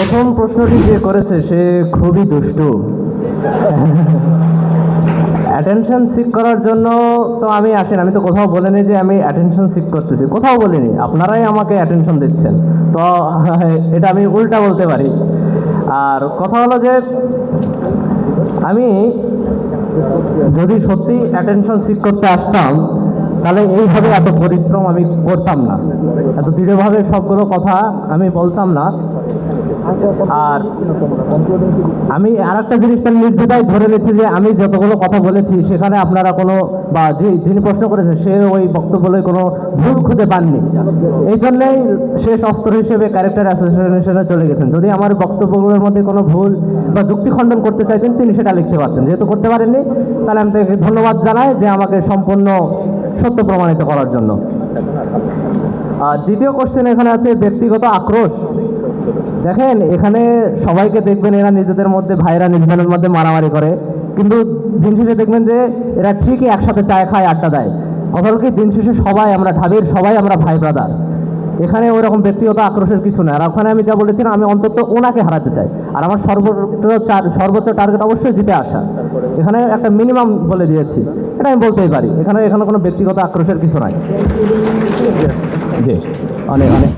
প্রথম প্রশ্নটি যে করেছে সে খুবই দুষ্টু। অ্যাটেনশন সিক করার জন্য তো আমি আসেন, আমি তো কোথাও বলিনি যে আমি অ্যাটেনশন সিক করতেছি, কোথাও বলিনি, আপনারাই আমাকে অ্যাটেনশন দিচ্ছেন। তো এটা আমি উল্টা বলতে পারি। আর কথা হলো যে আমি যদি সত্যি অ্যাটেনশন সিক করতে আসতাম তাহলে এইভাবে এত পরিশ্রম আমি করতাম না, এত দৃঢ়ভাবে সবগুলো কথা আমি বলতাম না। আর আমি আর একটা জিনিসটা নির্দ্বিধায় ধরে নিচ্ছি যে আমি যতগুলো কথা বলেছি সেখানে আপনারা কোনো বা যিনি প্রশ্ন করেছেন সে ওই বক্তব্যে কোনো ভুল খুঁজে পাননি, এই জন্যেই শেষ অস্ত্র হিসেবে ক্যারেক্টার অ্যাসোসিয়েশনে চলে গেছেন। যদি আমার বক্তব্যগুলোর মধ্যে কোনো ভুল বা যুক্তি খণ্ডন করতে চাইতেন তিনি সেটা লিখতে পারতেন, যেহেতু করতে পারেননি তাহলে আমি তাকে ধন্যবাদ জানাই যে আমাকে সম্পূর্ণ সত্য প্রমাণিত করার জন্য। আর দ্বিতীয় কোশ্চেন এখানে আছে ব্যক্তিগত আক্রোশ। দেখেন এখানে সবাইকে দেখবেন এরা নিজেদের মধ্যে, ভাইরা নিজেদের মধ্যে মারামারি করে, কিন্তু দিন শেষে দেখবেন যে এরা ঠিকই একসাথে চায় খায়, আড্ডা দেয়। কথা হল কি, দিন শেষে সবাই আমরা ঢাবির সবাই আমরা ভাই ব্রাদার। এখানে ওরকম ব্যক্তিগত আক্রোশের কিছু না। আর ওখানে আমি যা বলেছিলাম, আমি অন্তত ওনাকে হারাতে চাই, আর আমার সর্বোচ্চ টার্গেট অবশ্যই জিতে আসা। এখানে একটা মিনিমাম বলে দিয়েছি, এটা আমি বলতেই পারি। এখানে কোনো ব্যক্তিগত আক্রোশের কিছু নাই। জি, অনেক অনেক